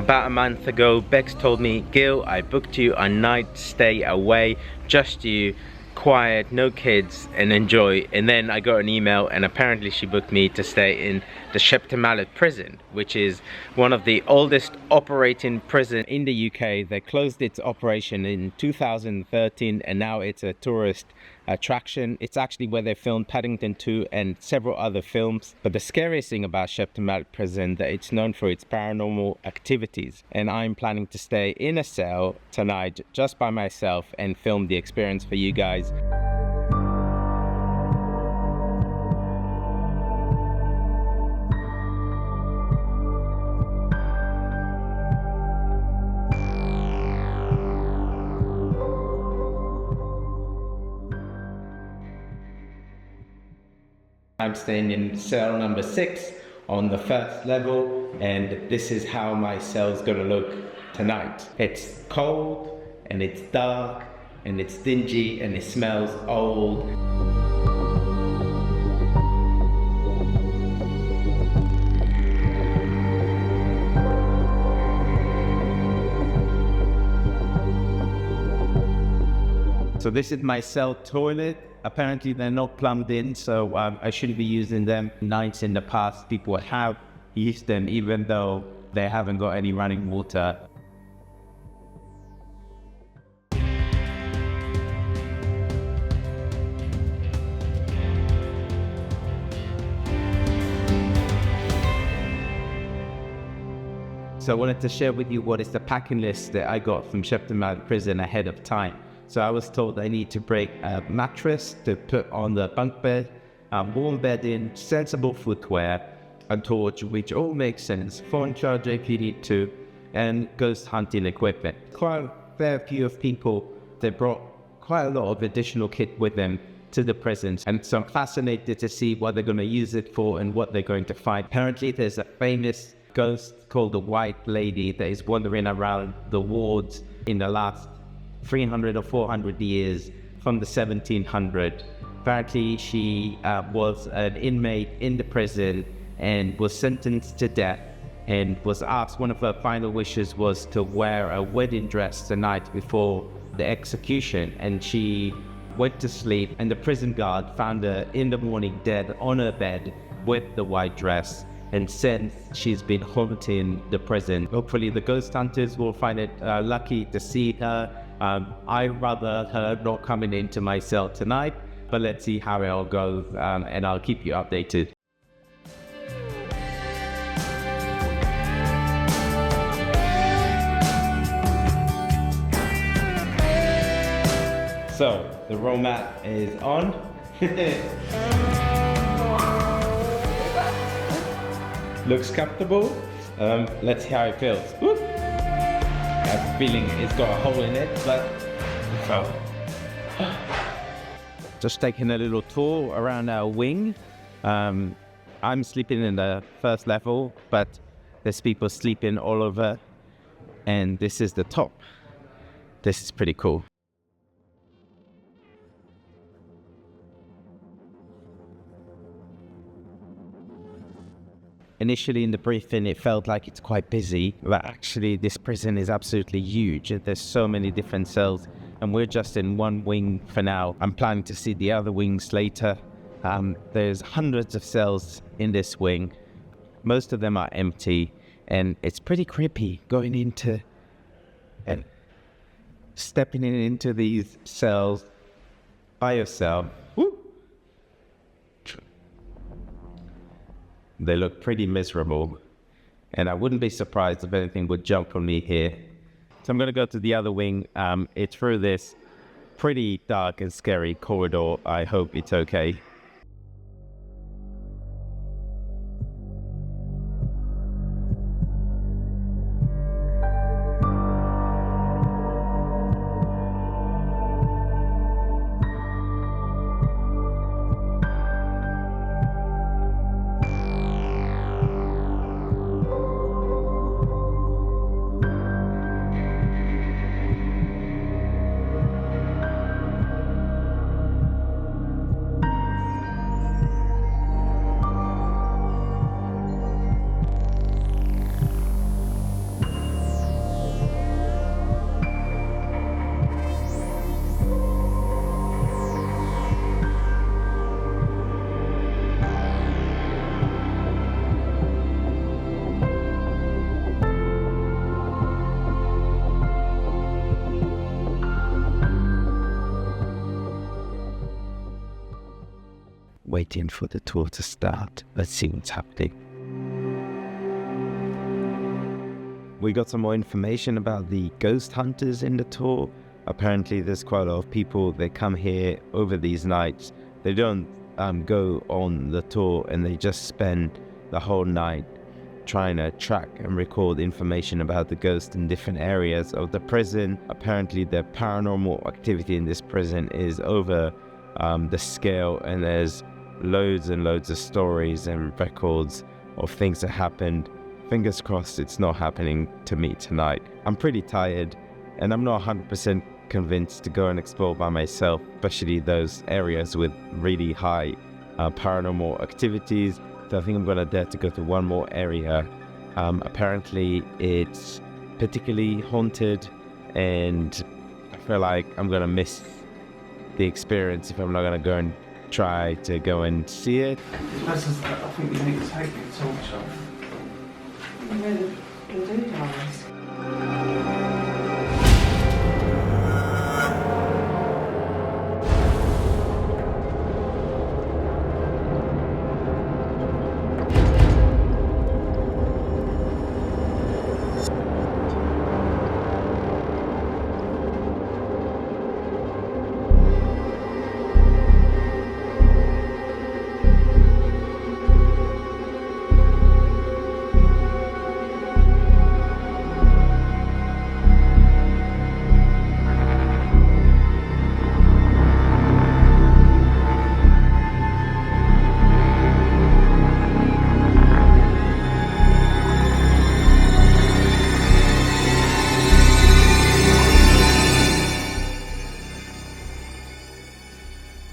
About a month ago, Bex told me, Gil, I booked you a night stay away, just you, quiet, no kids, and enjoy. And then I got an email, and apparently she booked me to stay in the Shepton Mallet Prison, which is one of the oldest operating prisons in the UK. They closed its operation in 2013, and now it's a tourist attraction. It's actually where they filmed Paddington 2 and several other films. But the scariest thing about Shepton Mallet Prison, that it's known for its paranormal activities, and I'm planning to stay in a cell tonight just by myself and film the experience for you guys. I'm staying in cell number 6 on the first level, and this is how my cell's gonna look tonight. It's cold, and it's dark, and it's dingy, and it smells old. So this is my cell toilet. Apparently they're not plumbed in, so I shouldn't be using them. Nights in the past, people have used them even though they haven't got any running water. So I wanted to share with you what is the packing list that I got from Shepton Mallet Prison ahead of time. So I was told I need to bring a mattress to put on the bunk bed, warm bedding, sensible footwear, a torch, which all makes sense, phone charger if you need to, and ghost hunting equipment. Quite a fair few of people, they brought quite a lot of additional kit with them to the prisons, and so I'm fascinated to see what they're going to use it for and what they're going to find. Apparently there's a famous ghost called the White Lady that is wandering around the wards in the last 300 or 400 years from the 1700s. Apparently she was an inmate in the prison and was sentenced to death, and was asked, one of her final wishes was to wear a wedding dress the night before the execution, and she went to sleep, and the prison guard found her in the morning dead on her bed with the white dress. And since she's been haunting the prison, hopefully the ghost hunters will find it lucky to see her. I'd rather her not coming into my cell tonight, but let's see how it all goes, and I'll keep you updated. So the roll mat is on. Looks comfortable. Let's see how it feels. Woo! I have a feeling it's got a hole in it, but just taking a little tour around our wing. I'm sleeping in the first level, but there's people sleeping all over, and this is the top. This is pretty cool. Initially in the briefing it felt like it's quite busy, but actually this prison is absolutely huge. There's so many different cells, and we're just in one wing for now. I'm planning to see the other wings later. There's hundreds of cells in this wing. Most of them are empty, and it's pretty creepy going into and stepping into these cells by yourself. Woo! They look pretty miserable, and I wouldn't be surprised if anything would jump on me here. So I'm going to go to the other wing. It's through this pretty dark and scary corridor. I hope it's okay. waiting for the tour to start. Let's see what's happening. We got some more information about the ghost hunters in the tour. Apparently there's quite a lot of people, they come here over these nights. They don't go on the tour, and they just spend the whole night trying to track and record information about the ghost in different areas of the prison. Apparently the paranormal activity in this prison is over the scale, and there's loads and loads of stories and records of things that happened. Fingers crossed it's not happening to me tonight. I'm pretty tired, and I'm not 100% convinced to go and explore by myself, especially those areas with really high paranormal activities. So I think I'm gonna dare to go to one more area. Apparently it's particularly haunted, and I feel like I'm gonna miss the experience if I'm not gonna go and try to go and see it. I think you need to take your torch off. You really do, guys.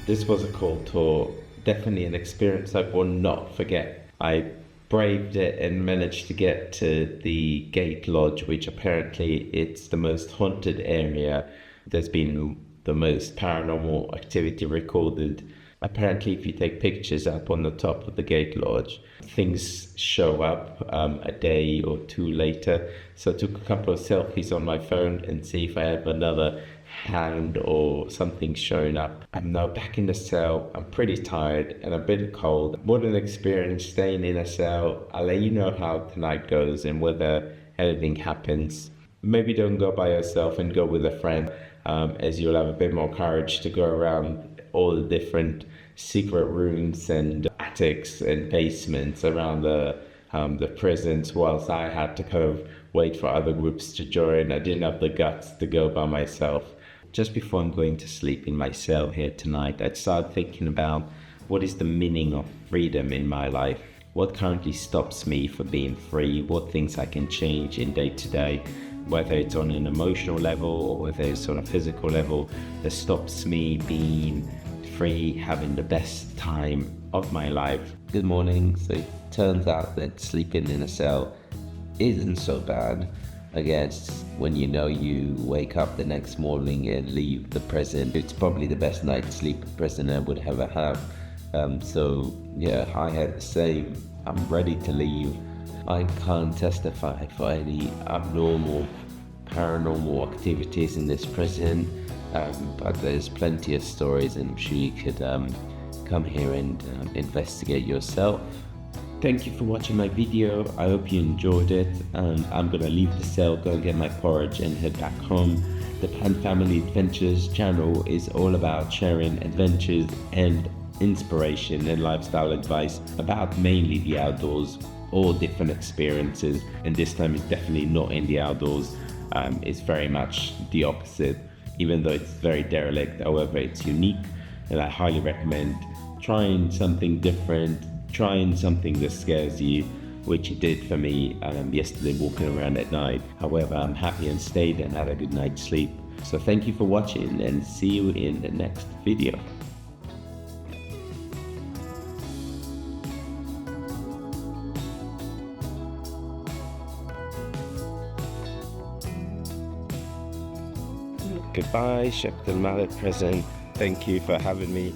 This was a cool tour, definitely an experience I will not forget. I braved it and managed to get to the Gate Lodge, which apparently it's the most haunted area. There's been the most paranormal activity recorded. Apparently if you take pictures up on the top of the Gate Lodge, things show up a day or two later. So I took a couple of selfies on my phone and see if I have another hand or something showing up. I'm now back in the cell. I'm pretty tired and a bit cold. What an experience staying in a cell. I'll let you know how tonight goes and whether anything happens. Maybe don't go by yourself and go with a friend, as you'll have a bit more courage to go around all the different secret rooms and attics and basements around the prisons, whilst I had to kind of wait for other groups to join. I didn't have the guts to go by myself. Just before I'm going to sleep in my cell here tonight, I started thinking about what is the meaning of freedom in my life. What currently stops me from being free? What things I can change in day to day, whether it's on an emotional level or whether it's on a physical level, that stops me being free, having the best time of my life. Good morning. So it turns out that sleeping in a cell isn't so bad. I guess when you know you wake up the next morning and leave the prison, it's probably the best night's sleep a prisoner would ever have. So yeah, I had the same. I'm ready to leave. I can't testify for any abnormal, paranormal activities in this prison, but there's plenty of stories, and I'm sure you could come here and investigate yourself. Thank you for watching my video. I hope you enjoyed it, and I'm gonna leave the cell, go and get my porridge and head back home. The Pan Family Adventures channel is all about sharing adventures and inspiration and lifestyle advice about mainly the outdoors, all different experiences, and this time it's definitely not in the outdoors. It's very much the opposite, even though it's very derelict. However, it's unique, and I highly recommend trying something different, trying something that scares you, which it did for me yesterday walking around at night. However, I'm happy and stayed and had a good night's sleep. So thank you for watching, and see you in the next video. Goodbye, Shepton Mallet Prison. Thank you for having me.